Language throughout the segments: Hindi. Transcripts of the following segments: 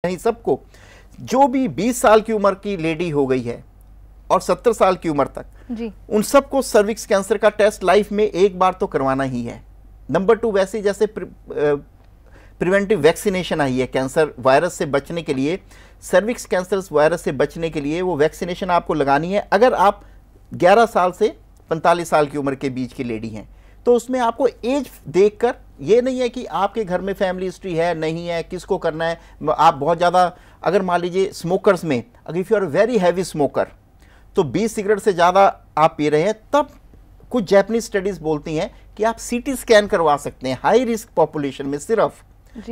नहीं सबको, जो भी 20 साल की उम्र की लेडी हो गई है और 70 साल की उम्र तक जी, उन सबको सर्विक्स कैंसर का टेस्ट लाइफ में एक बार तो करवाना ही है। नंबर 2, वैसे जैसे प्रिवेंटिव वैक्सीनेशन आई है कैंसर वायरस से बचने के लिए, सर्विक्स कैंसर वायरस से बचने के लिए वो वैक्सीनेशन आपको लगानी है। अगर आप 11 साल से 45 साल की उम्र के बीच की लेडी हैं तो उसमें आपको एज देखकर, ये नहीं है कि आपके घर में फैमिली हिस्ट्री है नहीं है, किसको करना है। आप बहुत ज़्यादा, अगर मान लीजिए स्मोकर्स में, अगर if you are very heavy smoker, तो 20 सिगरेट से ज़्यादा आप पी रहे हैं, तब कुछ जैपनीज स्टडीज़ बोलती हैं कि आप सीटी स्कैन करवा सकते हैं हाई रिस्क पॉपुलेशन में, सिर्फ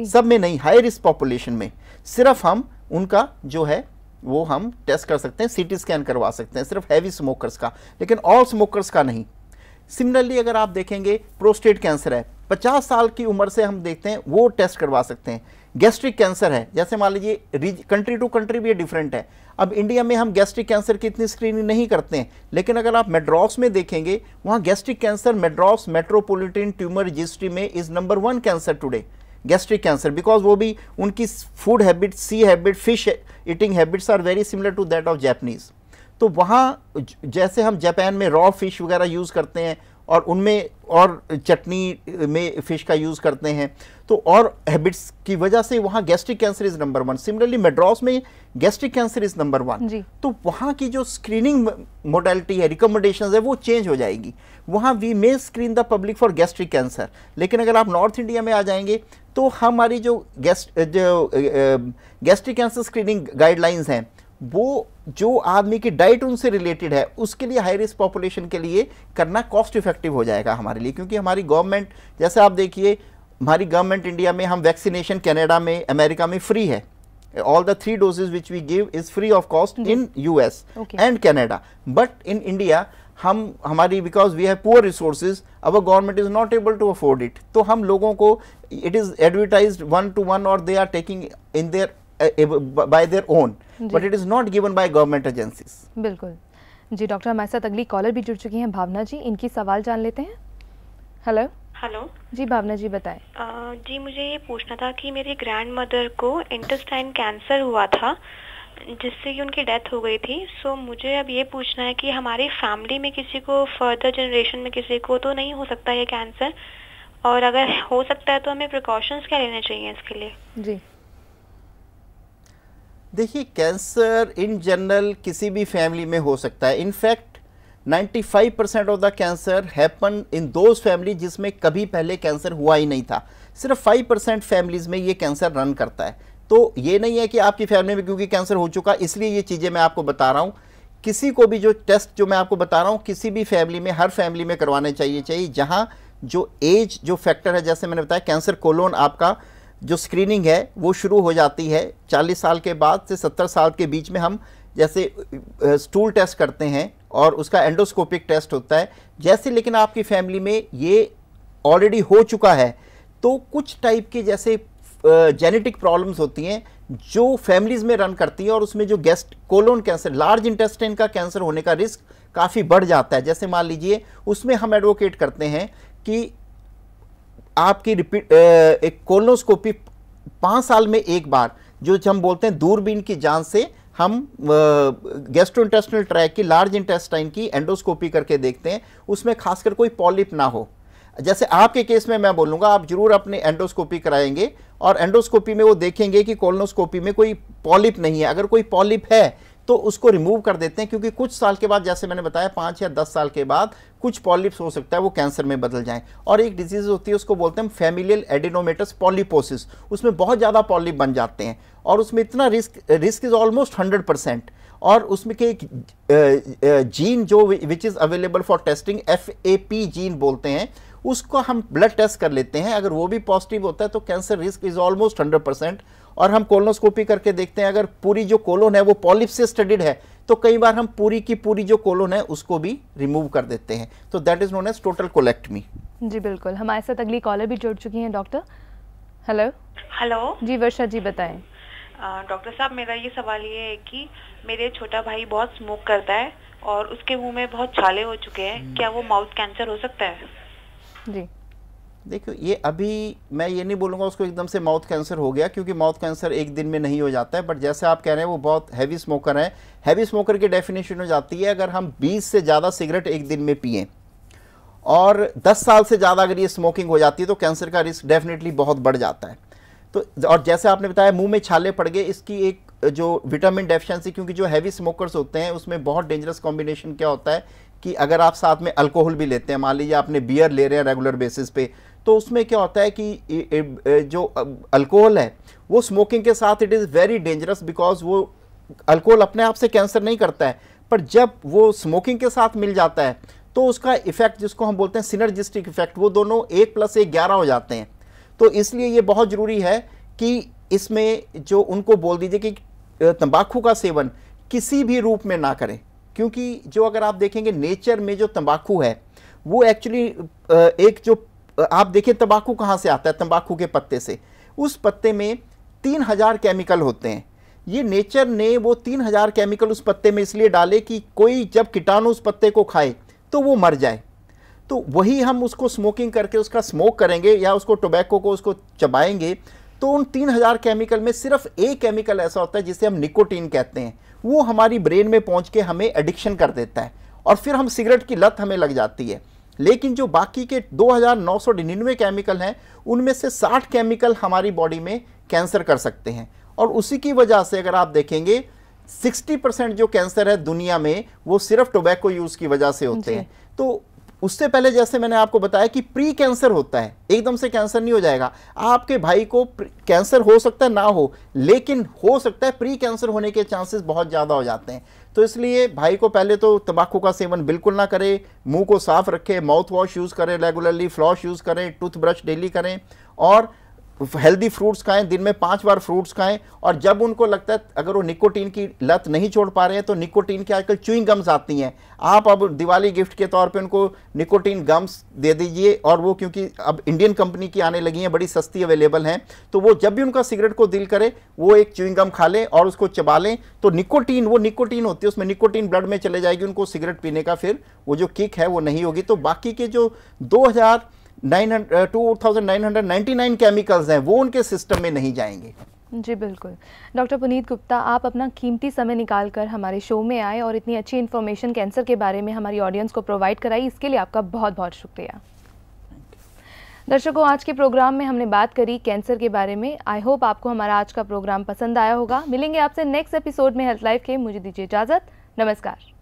सब में नहीं, हाई रिस्क पॉपुलेशन में सिर्फ हम उनका जो है वो हम टेस्ट कर सकते हैं, सीटी स्कैन करवा सकते हैं, सिर्फ हैवी स्मोकर्स का, लेकिन ऑल स्मोकर्स का नहीं। सिमिलरली अगर आप देखेंगे प्रोस्टेट कैंसर है, 50 साल की उम्र से हम देखते हैं वो टेस्ट करवा सकते हैं। गैस्ट्रिक कैंसर है, जैसे मान लीजिए कंट्री टू कंट्री भी ये डिफरेंट है। अब इंडिया में हम गैस्ट्रिक कैंसर की इतनी स्क्रीनिंग नहीं करते हैं, लेकिन अगर आप मेड्रॉस में देखेंगे वहाँ gastric cancer Madras metropolitan tumour registry में is number 1 cancer today, gastric cancer, because वो भी उनकी food habit, sea habit, fish eating habits are very similar to that of Japanese. तो वहाँ जैसे हम जापान में रॉ फिश वगैरह यूज़ करते हैं और उनमें और चटनी में फिश का यूज़ करते हैं, तो और हैबिट्स की वजह से वहाँ gastric cancer is number 1। Similarly Madras में गैस्ट्रिक कैंसर इज़ नंबर 1। तो वहाँ की जो स्क्रीनिंग मोडालिटी है, रिकमेंडेशंस है, वो चेंज हो जाएगी। वहाँ we may screen the public for gastric cancer, लेकिन अगर आप नॉर्थ इंडिया में आ जाएंगे तो हमारी जो गैस्ट्रिक कैंसर स्क्रीनिंग गाइडलाइंस हैं वो जो आदमी की डाइट उनसे रिलेटेड है उसके लिए, हाई रिस्क पॉपुलेशन के लिए करना कॉस्ट इफेक्टिव हो जाएगा हमारे लिए, क्योंकि हमारी गवर्नमेंट, जैसे आप देखिए हमारी गवर्नमेंट इंडिया में, हम वैक्सीनेशन कनाडा में, अमेरिका में फ्री है। All the 3 doses which we give is free of cost in US and Canada, but in India हमारी because we have poor resources, our government is not able to afford it, तो हम लोगों को इट इज एडवर्टाइज्ड 1 to 1 और they are taking in their by their own, but it is not given by government agencies. बिल्कुल जी। डॉक्टर, हमारे साथ अगली कॉलर भी जुड़ चुकी हैं, भावना जी, इनकी सवाल जान लेते हैं। हेलो हेलो जी, भावना जी बताएं। जी, मुझे ये पूछना था कि मेरी ग्रैंड मदर को इंटेस्टाइन कैंसर हुआ था जिससे कि उनकी डेथ हो गई थी। सो मुझे अब ये पूछना है कि हमारी फैमिली में किसी को, फर्दर जनरेशन में किसी को तो नहीं हो सकता ये कैंसर, और अगर हो सकता है तो हमें प्रिकॉशंस क्या लेने चाहिए इसके लिए? जी देखिए, कैंसर इन जनरल किसी भी फैमिली में हो सकता है। In fact 95% of the cancer happen in those family जिसमें कभी पहले कैंसर हुआ ही नहीं था। सिर्फ 5% फैमिलीज में ये कैंसर रन करता है। तो ये नहीं है कि आपकी फैमिली में क्योंकि कैंसर हो चुका इसलिए ये चीज़ें मैं आपको बता रहा हूँ। किसी को भी जो टेस्ट जो मैं आपको बता रहा हूँ, किसी भी फैमिली में, हर फैमिली में करवाने चाहिए जहाँ जो एज जो फैक्टर है, जैसे मैंने बताया कैंसर कोलोन आपका जो स्क्रीनिंग है वो शुरू हो जाती है 40 साल के बाद से 70 साल के बीच में। हम जैसे स्टूल टेस्ट करते हैं और उसका एंडोस्कोपिक टेस्ट होता है जैसे, लेकिन आपकी फैमिली में ये ऑलरेडी हो चुका है तो कुछ टाइप के जैसे जेनेटिक प्रॉब्लम्स होती हैं जो फैमिलीज में रन करती हैं और उसमें जो कोलोन कैंसर, लार्ज इंटेस्टाइन का कैंसर होने का रिस्क काफ़ी बढ़ जाता है। जैसे मान लीजिए उसमें हम एडवोकेट करते हैं कि आपकी एक कोलोनोस्कोपी 5 साल में एक बार, जो हम बोलते हैं दूरबीन की जांच से हम गैस्ट्रोइंटेस्टिनल ट्रैक्ट की, लार्ज इंटेस्टाइन की एंडोस्कोपी करके देखते हैं, उसमें खासकर कोई पॉलिप ना हो। जैसे आपके केस में मैं बोलूँगा आप जरूर अपने एंडोस्कोपी कराएंगे और एंडोस्कोपी में वो देखेंगे कि कोलोनोस्कोपी में कोई पॉलिप नहीं है। अगर कोई पॉलिप है तो उसको रिमूव कर देते हैं, क्योंकि कुछ साल के बाद, जैसे मैंने बताया 5 या 10 साल के बाद कुछ पॉलिप्स हो सकता है वो कैंसर में बदल जाएं। और एक डिजीज होती है उसको बोलते हैं फैमिलियल एडिनोमेटस पॉलीपोसिस, उसमें बहुत ज़्यादा पॉलिप बन जाते हैं और उसमें इतना रिस्क इज ऑलमोस्ट 100%। और उसमें के एक जीन जो which is available for testing, FAP gene बोलते हैं, उसको हम ब्लड टेस्ट कर लेते हैं। अगर वो भी पॉजिटिव होता है तो कैंसर रिस्क इज ऑलमोस्ट 100%। और हम कोलोनोस्कोपी करके देखते हैं, अगर पूरी जो कोलोन है वो पॉलिप से स्टडीड है तो कई बार हम पूरी की पूरी जो कोलोन है उसको भी रिमूव कर देते हैं। तो that is known as total colectomy. जी बिल्कुल। हमारे साथ अगली कॉलर भी जुड़ चुकी हैं डॉक्टर। हेलो हेलो जी, वर्षा जी बताएं। डॉक्टर साहब, मेरा ये सवाल ये है कि मेरे छोटा भाई बहुत स्मोक करता है और उसके मुंह में बहुत छाले हो चुके हैं, क्या वो माउथ कैंसर हो सकता है? जी देखो ये अभी मैं ये नहीं बोलूँगा उसको एकदम से माउथ कैंसर हो गया, क्योंकि माउथ कैंसर एक दिन में नहीं हो जाता है, बट जैसे आप कह रहे हैं वो बहुत हैवी स्मोकर हैं। हैवी स्मोकर की डेफिनेशन हो जाती है अगर हम 20 से ज़्यादा सिगरेट एक दिन में पिएं और 10 साल से ज़्यादा अगर ये स्मोकिंग हो जाती है तो कैंसर का रिस्क डेफिनेटली बहुत बढ़ जाता है। तो और जैसे आपने बताया मुंह में छाले पड़ गए, इसकी एक जो विटामिन डेफिशिएंसी, क्योंकि जो हैवी स्मोकर्स होते हैं उसमें बहुत डेंजरस कॉम्बिनेशन क्या होता है कि अगर आप साथ में अल्कोहल भी लेते हैं, मान लीजिए आपने बियर ले रहे हैं रेगुलर बेसिस पे, तो उसमें क्या होता है कि जो अल्कोहल है वो स्मोकिंग के साथ it is very dangerous, because वो अल्कोहल अपने आप से कैंसर नहीं करता है, पर जब वो स्मोकिंग के साथ मिल जाता है तो उसका इफेक्ट जिसको हम बोलते हैं सिनर्जिस्टिक इफेक्ट, वो दोनों 1 + 1 11 हो जाते हैं। तो इसलिए ये बहुत ज़रूरी है कि इसमें जो उनको बोल दीजिए कि तंबाकू का सेवन किसी भी रूप में ना करें, क्योंकि जो अगर आप देखेंगे नेचर में जो तंबाकू है वो एक्चुअली एक जो आप देखिए तंबाकू कहाँ से आता है, तंबाकू के पत्ते से। उस पत्ते में 3000 केमिकल होते हैं। ये नेचर ने वो 3000 केमिकल उस पत्ते में इसलिए डाले कि कोई जब कीटाणु उस पत्ते को खाए तो वो मर जाए। तो वही हम उसको स्मोकिंग करके उसका स्मोक करेंगे या उसको टोबैको को उसको चबाएंगे तो उन 3000 केमिकल में सिर्फ एक केमिकल ऐसा होता है जिसे हम निकोटीन कहते हैं, वो हमारी ब्रेन में पहुंच के हमें एडिक्शन कर देता है और फिर हम सिगरेट की लत हमें लग जाती है। लेकिन जो बाकी के 2999 केमिकल हैं उनमें से 60 केमिकल हमारी बॉडी में कैंसर कर सकते हैं, और उसी की वजह से अगर आप देखेंगे 60% जो कैंसर है दुनिया में वो सिर्फ टोबैको यूज़ की वजह से होते हैं। तो उससे पहले जैसे मैंने आपको बताया कि प्री कैंसर होता है, एकदम से कैंसर नहीं हो जाएगा। आपके भाई को कैंसर हो सकता है ना हो, लेकिन हो सकता है प्री कैंसर होने के चांसेस बहुत ज़्यादा हो जाते हैं। तो इसलिए भाई को पहले तो तंबाकू का सेवन बिल्कुल ना करें, मुंह को साफ रखें, माउथ वॉश यूज़ करें रेगुलरली, फ्लॉस यूज़ करें, टूथब्रश डेली करें और हेल्दी फ्रूट्स खाएं, दिन में 5 बार फ्रूट्स खाएं। और जब उनको लगता है अगर वो निकोटीन की लत नहीं छोड़ पा रहे हैं तो निकोटीन की आजकल च्युइंग गम्स आती हैं, आप अब दिवाली गिफ्ट के तौर पे उनको निकोटीन गम्स दे दीजिए। और वो क्योंकि अब इंडियन कंपनी की आने लगी हैं, बड़ी सस्ती अवेलेबल हैं, तो वो जब भी उनका सिगरेट को दिल करे वो एक च्युइंग गम खा लें और उसको चबा लें। तो निकोटीन, वो निकोटीन होती है, उसमें निकोटीन ब्लड में चले जाएगी, उनको सिगरेट पीने का फिर वो जो किक है वो नहीं होगी। तो बाकी के जो 2999 केमिकल्स हैं वो उनके सिस्टम में नहीं जाएंगे। जी बिल्कुल। डॉक्टर पुनीत गुप्ता, आप अपना कीमती समय निकालकर हमारे शो में आए और इतनी अच्छी इन्फॉर्मेशन कैंसर के बारे में हमारी ऑडियंस को प्रोवाइड कराई, इसके लिए आपका बहुत बहुत शुक्रिया। दर्शकों, आज के प्रोग्राम में हमने बात करी कैंसर के बारे में। आई होप आपको हमारा आज का प्रोग्राम पसंद आया होगा। मिलेंगे आपसे नेक्स्ट एपिसोड में हेल्थ लाइफ के। मुझे दीजिए इजाज़त। नमस्कार।